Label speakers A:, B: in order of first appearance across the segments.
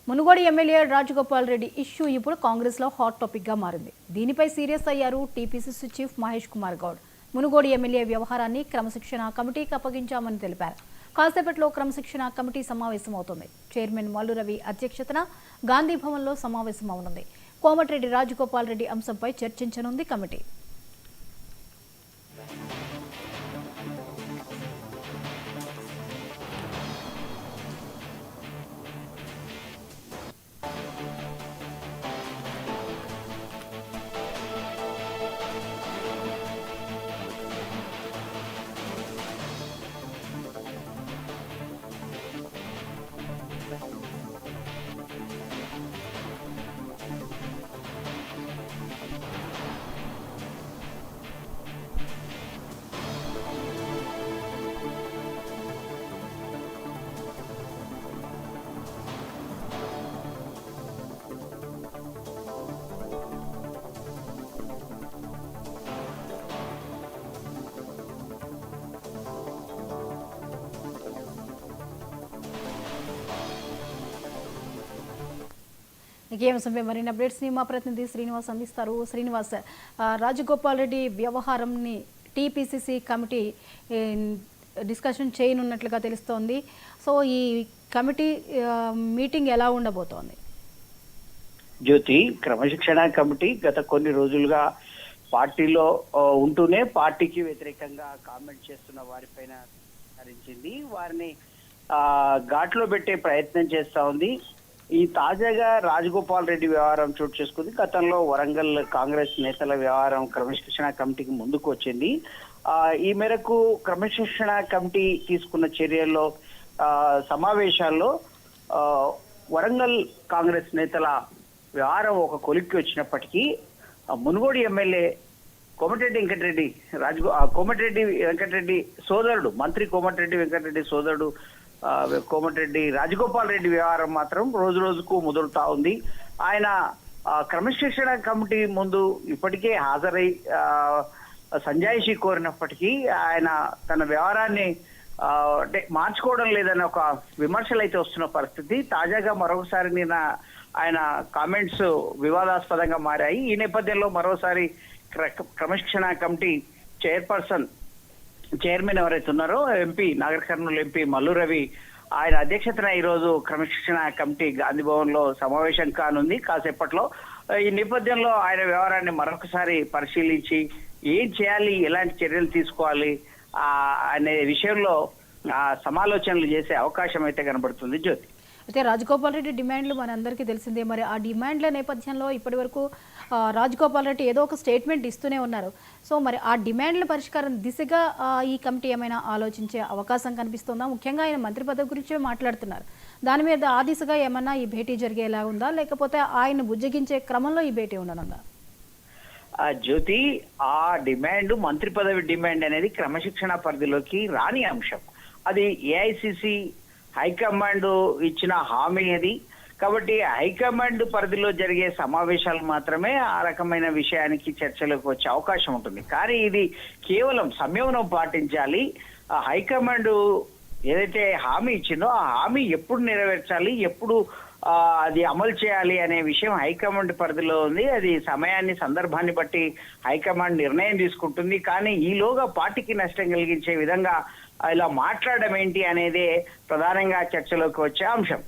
A: Munugode MLA Rajagopal Reddy issue ఇప్పుడు కాంగ్రెస్ లో hot topic గా మారింది. దీనిపై సీరియస్ అయ్యారు TPCC chief Mahesh Kumar Goud. Munugode MLA వ్యవహారాన్ని క్రమశిక్షణ కమిటీకి అప్పగించామని తెలిపారు. కాసేపట్లో క్రమశిక్షణ కమిటీ సమావేశం అవుతుంది. చైర్మన్ మల్లు రవి అధ్యక్షతన గాంధీ భవన్లో సమావేశం అవనుంది. కోమటిరెడ్డి రాజగోపాల్ రెడ్డి అంశంపై చర్చించనుంది కమిటీ. ఈ అంశంపై మరిన్ని అప్డేట్స్ ని మా ప్రతినిధి శ్రీనివాస్ అందిస్తారు. శ్రీనివాస్, రాజగోపాల్ రెడ్డి వ్యవహారంని టీపీసీసీ కమిటీ డిస్కషన్ చేయనున్నట్లుగా తెలుస్తోంది. సో ఈ కమిటీ మీటింగ్ ఎలా ఉండబోతోంది?
B: జ్యోతి, క్రమశిక్షణ కమిటీ గత కొన్ని రోజులుగా పార్టీలో ఉంటూనే పార్టీకి వ్యతిరేకంగా కామెంట్ చేస్తున్న వారిపైన హరించింది. వారిని ఘాట్లో పెట్టే ప్రయత్నం చేస్తా ఉంది. ఈ తాజాగా రాజగోపాల్ రెడ్డి వ్యవహారం చోటు చేసుకుంది. గతంలో వరంగల్ కాంగ్రెస్ నేతల వ్యవహారం క్రమశిక్షణ కమిటీకి ముందుకు వచ్చింది. ఈ మేరకు క్రమశిక్షణ కమిటీ తీసుకున్న చర్యల్లో సమావేశాల్లో వరంగల్ కాంగ్రెస్ నేతల వ్యవహారం ఒక కొలిక్కి వచ్చినప్పటికీ మునుగోడు ఎమ్మెల్యే కోమటిరెడ్డి వెంకటరెడ్డి సోదరుడు, మంత్రి కోమటిరెడ్డి వెంకటరెడ్డి సోదరుడు కోమటిరెడ్డి రాజగోపాల్ రెడ్డి వ్యవహారం మాత్రం రోజు రోజుకు ముదురుతా ఉంది. ఆయన క్రమశిక్షణ కమిటీ ముందు ఇప్పటికే హాజరై సంజాయిషీ కోరినప్పటికీ ఆయన తన వ్యవహారాన్ని అంటే మార్చుకోవడం లేదన్న ఒక విమర్శలు అయితే వస్తున్న పరిస్థితి. తాజాగా మరొకసారి నిన్న ఆయన కామెంట్స్ వివాదాస్పదంగా మారాయి. ఈ నేపథ్యంలో మరోసారి క్రమశిక్షణ కమిటీ చైర్మన్ ఎవరైతే ఉన్నారో ఎంపీ నాగర్ కర్నూలు ఎంపీ మల్లు రవి ఆయన అధ్యక్షతన ఈరోజు క్రమశిక్షణ కమిటీ గాంధీ భవన్ లో సమావేశం కానుంది కాసేపట్లో. ఈ నేపథ్యంలో ఆయన వ్యవహారాన్ని మరొకసారి పరిశీలించి ఏం చేయాలి, ఎలాంటి చర్యలు తీసుకోవాలి అనే విషయంలో సమాలోచనలు చేసే అవకాశం అయితే కనబడుతుంది. జ్యోతి,
A: అయితే రాజగోపాల్ రెడ్డి డిమాండ్లు మనందరికీ తెలిసిందే. మరి ఆ డిమాండ్ల నేపథ్యంలో ఇప్పటి వరకు రాజగోపాల్ రెడ్డి ఏదో ఒక స్టేట్మెంట్ ఇస్తూనే ఉన్నారు. సో మరి ఆ డిమాండ్ల పరిష్కారం దిశగా ఈ కమిటీ ఏమైనా ఆలోచించే అవకాశం కనిపిస్తుందా? ముఖ్యంగా ఆయన మంత్రి పదవి గురించే మాట్లాడుతున్నారు. దాని మీద ఆ దిశగా ఏమన్నా ఈ భేటీ జరిగేలా ఉందా, లేకపోతే ఆయన బుజ్జగించే క్రమంలో ఈ భేటీ ఉండనుందా?
B: జ్యోతి, ఆ డిమాండ్ మంత్రి పదవి డిమాండ్ అనేది క్రమశిక్షణ పరిధిలోకి రాని అంశం. అది ఏఐసిసి హైకమాండ్ ఇచ్చిన హామీ అది. కాబట్టి హైకమాండ్ పరిధిలో జరిగే సమావేశాలు మాత్రమే ఆ రకమైన విషయానికి చర్చలోకి వచ్చే అవకాశం ఉంటుంది. కానీ ఇది కేవలం సంయమనం పాటించాలి. హైకమాండ్ ఏదైతే హామీ ఇచ్చిందో ఆ హామీ ఎప్పుడు నెరవేర్చాలి, ఎప్పుడు అది అమలు చేయాలి అనే విషయం హైకమాండ్ పరిధిలో ఉంది. అది సమయాన్ని సందర్భాన్ని బట్టి హైకమాండ్ నిర్ణయం తీసుకుంటుంది. కానీ ఈలోగా పార్టీకి నష్టం కలిగించే విధంగా ఇలా మాట్లాడడం ఏంటి అనేదే ప్రధానంగా చర్చలోకి వచ్చే అంశం.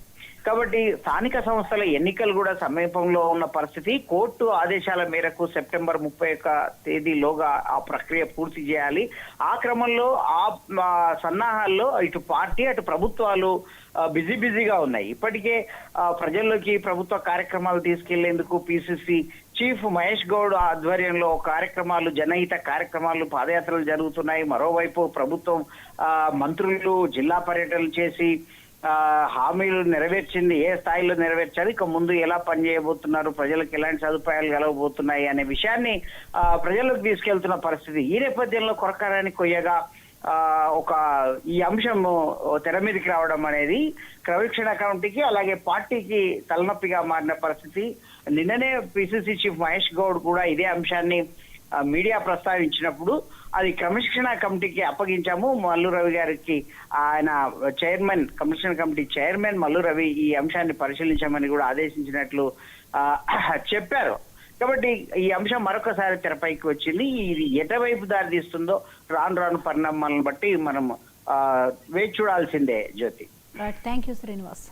B: కాబట్టి స్థానిక సంస్థల ఎన్నికలు కూడా సమీపంలో ఉన్న పరిస్థితి. కోర్టు ఆదేశాల మేరకు సెప్టెంబర్ 31 ఆ ప్రక్రియ పూర్తి చేయాలి. ఆ క్రమంలో ఆ సన్నాహాల్లో ఇటు పార్టీ అటు ప్రభుత్వాలు బిజీగా ఉన్నాయి. ఇప్పటికే ప్రజల్లోకి ప్రభుత్వ కార్యక్రమాలు తీసుకెళ్లేందుకు పిసిసి చీఫ్ మహేష్ గౌడ్ ఆధ్వర్యంలో కార్యక్రమాలు, జనహిత కార్యక్రమాలు, పాదయాత్రలు జరుగుతున్నాయి. మరోవైపు ప్రభుత్వం మంత్రులు జిల్లా పర్యటనలు చేసి హామీలు నెరవేర్చింది, ఏ స్థాయిలో నెరవేర్చాలి, ఇక ముందు ఎలా పనిచేయబోతున్నారు, ప్రజలకు ఎలాంటి సదుపాయాలు కలగబోతున్నాయి అనే విషయాన్ని ప్రజలకు తీసుకెళ్తున్న పరిస్థితి. ఈ నేపథ్యంలో కొరకారాన్ని కొయ్యగా ఈ అంశం తెర మీదకి రావడం అనేది క్రమశిక్షణ కమిటీకి అలాగే పార్టీకి తలనొప్పిగా మారిన పరిస్థితి. నిన్ననే పిసిసి చీఫ్ మహేష్ గౌడ్ కూడా ఇదే అంశాన్ని మీడియా ప్రస్తావించినప్పుడు అది క్రమశిక్షణ కమిటీకి అప్పగించాము. మల్లు రవి గారికి, ఆయన chairman, commission committee chairman Mallu Ravi ఈ అంశాన్ని పరిశీలించమని కూడా ఆదేశించినట్లు చెప్పారు. కాబట్టి ఈ అంశం మరొకసారి తెరపైకి వచ్చింది. ఇది ఎటవైపు దారితీస్తుందో రాను రాను పరిణామాలను బట్టి మనం వేచి చూడాల్సిందే జ్యోతి.
A: Thank you Srinivas.